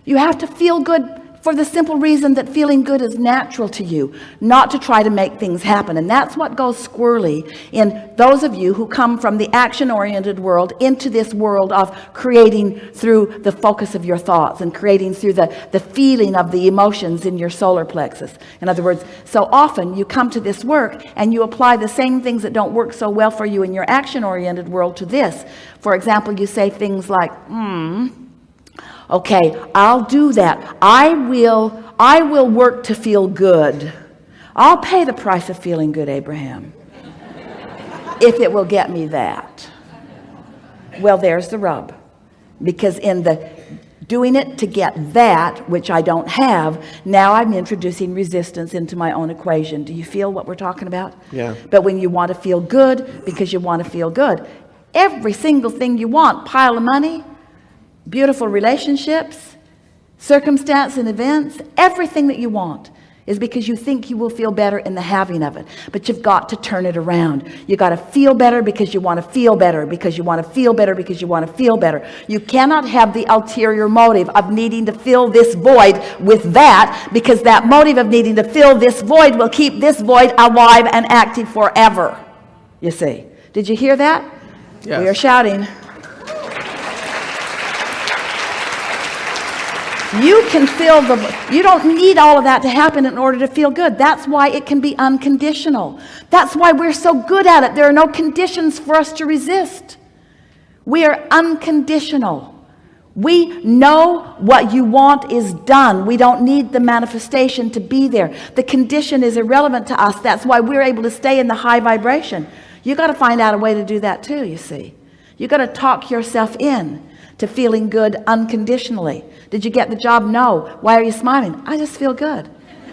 You have to feel good for the simple reason that feeling good is natural to you, not to try to make things happen. And that's what goes squirrely in those of you who come from the action-oriented world into this world of creating through the focus of your thoughts and creating through the feeling of the emotions in your solar plexus. In other words, so often you come to this work and you apply the same things that don't work so well for you in your action-oriented world to this. For example, you say things like, okay, I'll do that. I will work to feel good. I'll pay the price of feeling good, Abraham, if it will get me that. Well, there's the rub. Because in the doing it to get that, which I don't have, now I'm introducing resistance into my own equation. Do you feel what we're talking about? Yeah. But when you want to feel good because you want to feel good, every single thing you want, pile of money, beautiful relationships, circumstance and events, everything that you want is because you think you will feel better in the having of it. But you've got to turn it around. You got to feel better because you want to feel better, because you want to feel better, because you want to feel better. You cannot have the ulterior motive of needing to fill this void with that, because that motive of needing to fill this void will keep this void alive and active forever. You see? Did you hear that? Yes. We are shouting. You can feel you don't need all of that to happen in order to feel good. That's why it can be unconditional. That's why we're so good at it. There are no conditions for us to resist. We are unconditional. We know what you want is done. We don't need the manifestation to be there. The condition is irrelevant to us. That's why we're able to stay in the high vibration. You got to find out a way to do that too, you see. You got to talk yourself in to feeling good unconditionally. Did you get the job? No. Why are you smiling? I just feel good.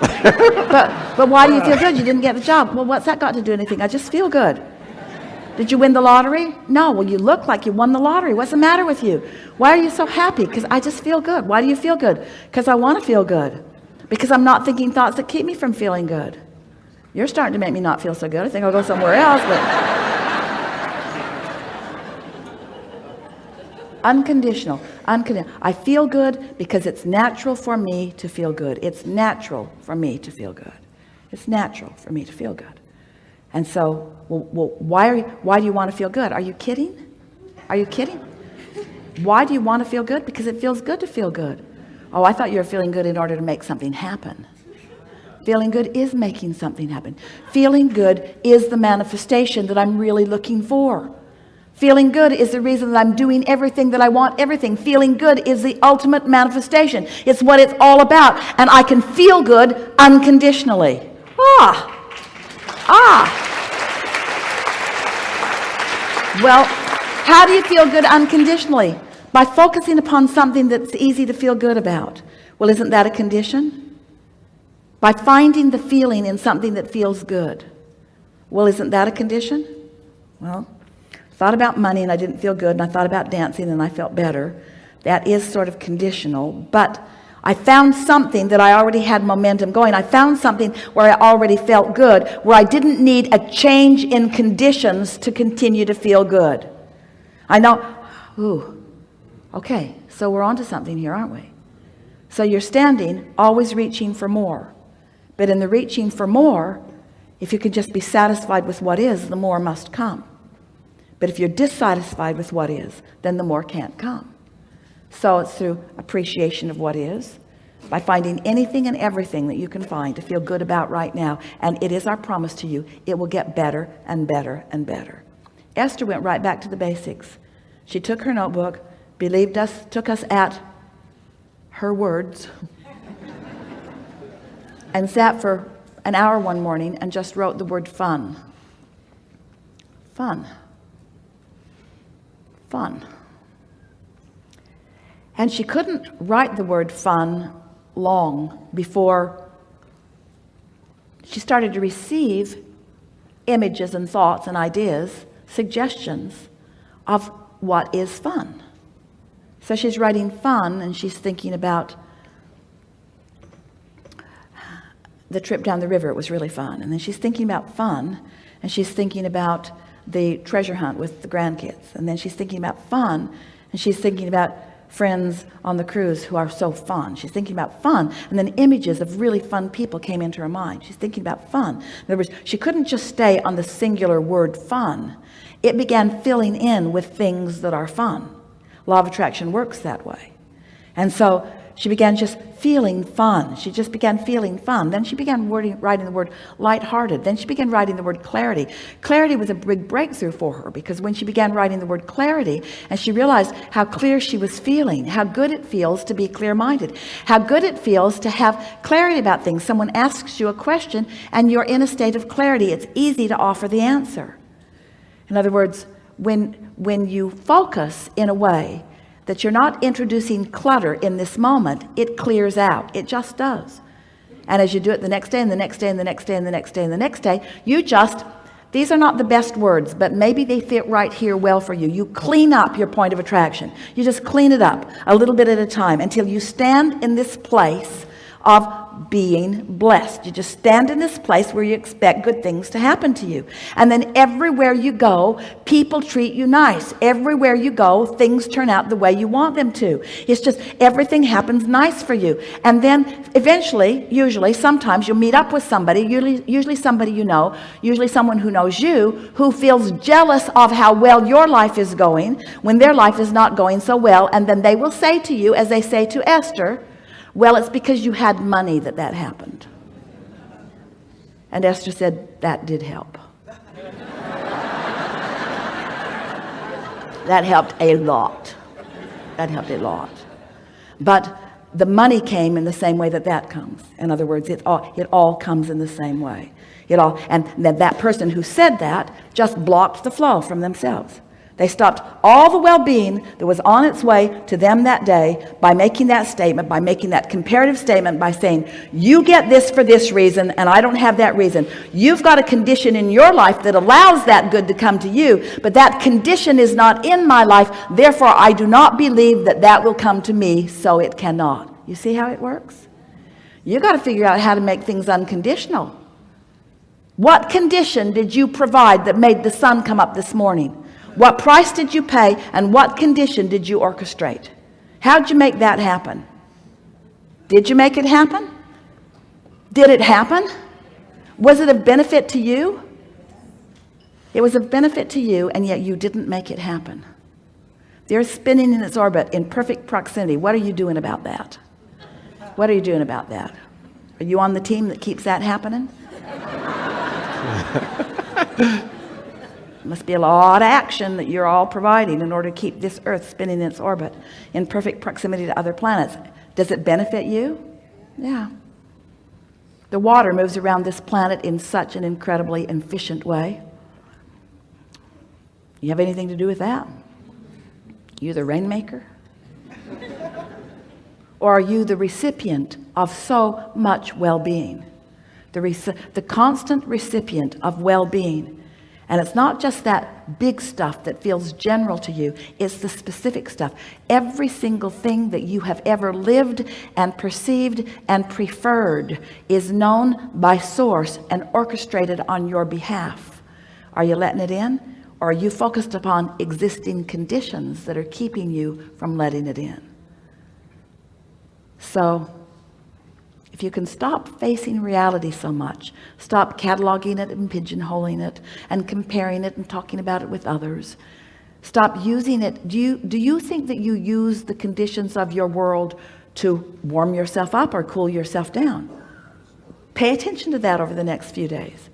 but why do you feel good? You didn't get the job. Well, what's that got to do with anything? I just feel good. Did you win the lottery? No. Well, you look like you won the lottery. What's the matter with you? Why are you so happy? Because I just feel good. Why do you feel good? Because I want to feel good. Because I'm not thinking thoughts that keep me from feeling good. You're starting to make me not feel so good. I think I'll go somewhere else. But unconditional. I feel good because it's natural for me to feel good. It's natural for me to feel good. It's natural for me to feel good. And so, why do you want to feel good? Are you kidding? Are you kidding? Why do you want to feel good? Because it feels good to feel good. Oh, I thought you were feeling good in order to make something happen. Feeling good is making something happen. Feeling good is the manifestation that I'm really looking for. Feeling good is the reason that I'm doing everything that I want, everything. Feeling good is the ultimate manifestation. It's what it's all about. And I can feel good unconditionally. Well, how do you feel good unconditionally? By focusing upon something that's easy to feel good about. Well, isn't that a condition? By finding the feeling in something that feels good. Well, isn't that a condition? Well, I thought about money and I didn't feel good, and I thought about dancing and I felt better. That is sort of conditional, but I found something that I already had momentum going. I found something where I already felt good, where I didn't need a change in conditions to continue to feel good. I know, okay, so we're onto something here, aren't we? So you're standing, always reaching for more. But in the reaching for more, if you can just be satisfied with what is, the more must come. But if you're dissatisfied with what is, then the more can't come. So it's through appreciation of what is, by finding anything and everything that you can find to feel good about right now. And it is our promise to you, it will get better and better and better. Esther went right back to the basics. She took her notebook, believed us, took us at her words, and sat for an hour one morning and just wrote the word fun. Fun. Fun. And she couldn't write the word fun long before she started to receive images and thoughts and ideas, suggestions of what is fun. So she's writing fun, and she's thinking about the trip down the river. It was really fun. And then she's thinking about fun, and she's thinking about the treasure hunt with the grandkids. And then she's thinking about fun, and she's thinking about friends on the cruise who are so fun. She's thinking about fun, and then images of really fun people came into her mind. She's thinking about fun. In other words, she couldn't just stay on the singular word fun. It began filling in with things that are fun. Law of attraction works that way. And so she began just feeling fun. She just began feeling fun. Then she began writing the word lighthearted. Then she began writing the word clarity. Clarity was a big breakthrough for her, because when she began writing the word clarity and she realized how clear she was feeling, how good it feels to be clear-minded, how good it feels to have clarity about things. Someone asks you a question and you're in a state of clarity. It's easy to offer the answer. In other words, when you focus in a way that you're not introducing clutter in this moment, it clears out. It just does. And as you do it the next day and the next day and the next day and the next day and the next day, you just, these are not the best words, but maybe they fit right here well for you. You clean up your point of attraction. You just clean it up a little bit at a time until you stand in this place of being blessed. You just stand in this place where you expect good things to happen to you. And then everywhere you go, people treat you nice. Everywhere you go, things turn out the way you want them to. It's just everything happens nice for you. And then eventually, usually, sometimes you'll meet up with somebody, usually somebody you know, usually someone who knows you, who feels jealous of how well your life is going when their life is not going so well. And then they will say to you, as they say to Esther, well, it's because you had money that happened. And Esther said, that did help. That helped a lot. That helped a lot. But the money came in the same way that comes. In other words, it all comes in the same way. And that person who said that just blocked the flow from themselves. They stopped all the well-being that was on its way to them that day by making that statement, by making that comparative statement, by saying, you get this for this reason, and I don't have that reason. You've got a condition in your life that allows that good to come to you, but that condition is not in my life. Therefore, I do not believe that will come to me, so it cannot. You see how it works? You got to figure out how to make things unconditional. What condition did you provide that made the sun come up this morning? What price did you pay, and what condition did you orchestrate? How did you make that happen? Did you make it happen? Did it happen? Was it of benefit to you? It was of benefit to you, and yet you didn't make it happen. The Earth spinning in its orbit in perfect proximity. What are you doing about that? What are you doing about that? Are you on the team that keeps that happening? Must be a lot of action that you're all providing in order to keep this Earth spinning in its orbit in perfect proximity to other planets. Does it benefit you? Yeah. The water moves around this planet in such an incredibly efficient way. You have anything to do with that? You the rainmaker? Or are you the recipient of so much well-being? The constant recipient of well-being. And it's not just that big stuff that feels general to you. It's the specific stuff. Every single thing that you have ever lived and perceived and preferred is known by source and orchestrated on your behalf. Are you letting it in? Or are you focused upon existing conditions that are keeping you from letting it in? So if you can stop facing reality so much, stop cataloging it and pigeonholing it and comparing it and talking about it with others, stop using it. Do you think that you use the conditions of your world to warm yourself up or cool yourself down? Pay attention to that over the next few days.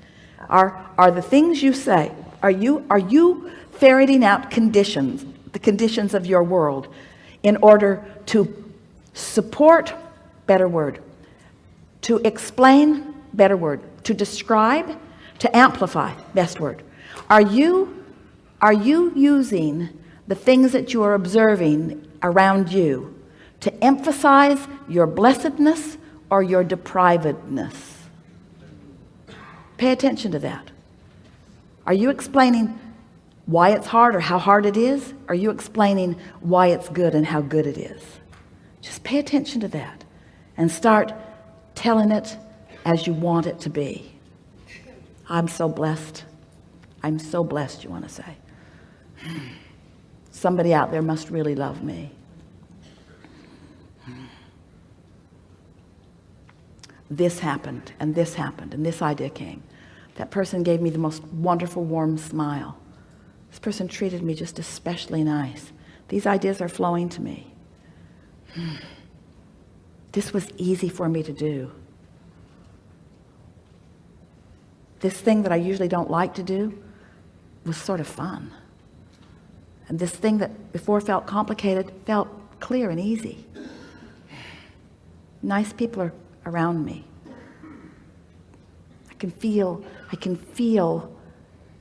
Are the things you say, are you ferreting out conditions, the conditions of your world, in order to support, better word, to explain, better word, to describe, to amplify, best word? Are you using the things that you are observing around you to emphasize your blessedness or your deprivedness? Pay attention to that. Are you explaining why it's hard or how hard it is? Are you explaining why it's good and how good it is? Just pay attention to that and start telling it as you want it to be. I'm so blessed. I'm so blessed, you want to say. Somebody out there must really love me. This happened, and this happened, and this idea came. That person gave me the most wonderful, warm smile. This person treated me just especially nice. These ideas are flowing to me. This was easy for me to do. This thing that I usually don't like to do was sort of fun. And this thing that before felt complicated felt clear and easy. Nice people are around me. I can feel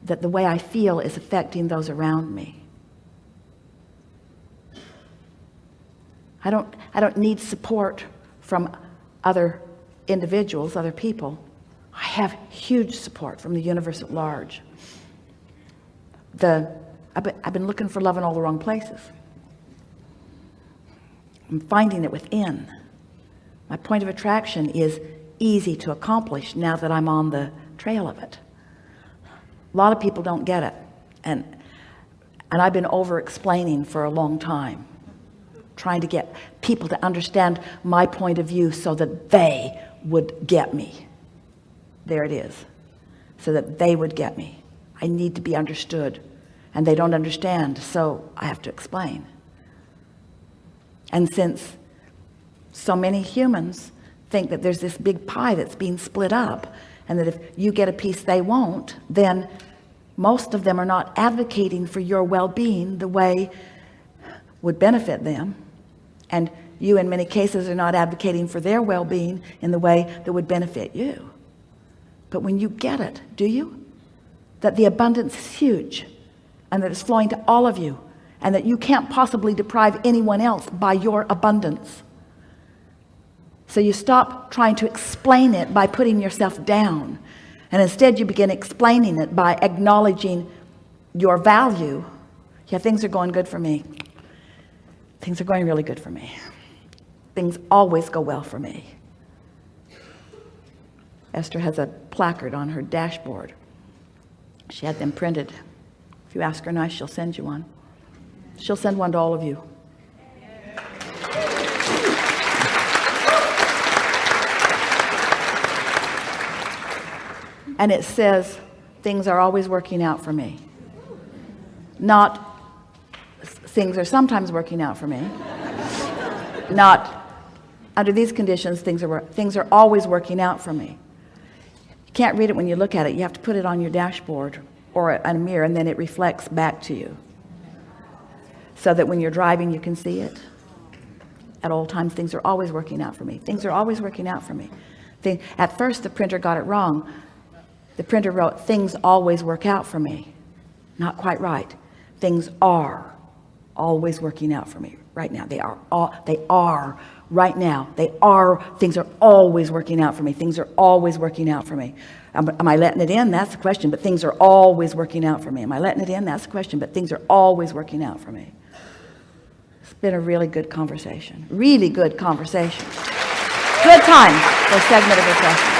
that the way I feel is affecting those around me. I don't need support from other individuals, other people. I have huge support from the universe at large. I've been looking for love in all the wrong places. I'm finding it within. My point of attraction is easy to accomplish now that I'm on the trail of it. A lot of people don't get it. And I've been over-explaining for a long time, trying to get people to understand my point of view so that they would get me. There it is. So that they would get me. I need to be understood. And they don't understand, so I have to explain. And since so many humans think that there's this big pie that's being split up, and that if you get a piece they won't, then most of them are not advocating for your well-being the way would benefit them, and you in many cases are not advocating for their well-being in the way that would benefit you. But when you get it, do you? That the abundance is huge, and that it's flowing to all of you, and that you can't possibly deprive anyone else by your abundance. So you stop trying to explain it by putting yourself down, and instead you begin explaining it by acknowledging your value. Yeah, things are going good for me. Things are going really good for me. Things always go well for me. Esther has a placard on her dashboard. She had them printed. If you ask her nice, she'll send you one. She'll send one to all of you. And it says, things are always working out for me. Not, things are sometimes working out for me. Not, under these conditions, things are always working out for me. You can't read it when you look at it. You have to put it on your dashboard or on a mirror, and then it reflects back to you. So that when you're driving, you can see it. At all times, things are always working out for me. Things are always working out for me. At first, the printer got it wrong. The printer wrote, things always work out for me. Not quite right. Things are always working out for me right now. They are right now. Things are always working out for me. Things are always working out for me. Am I letting it in? That's the question. But things are always working out for me. Am I letting it in? That's the question. But things are always working out for me. It's been a really good conversation. Really good conversation. Good time for a segment of refreshment.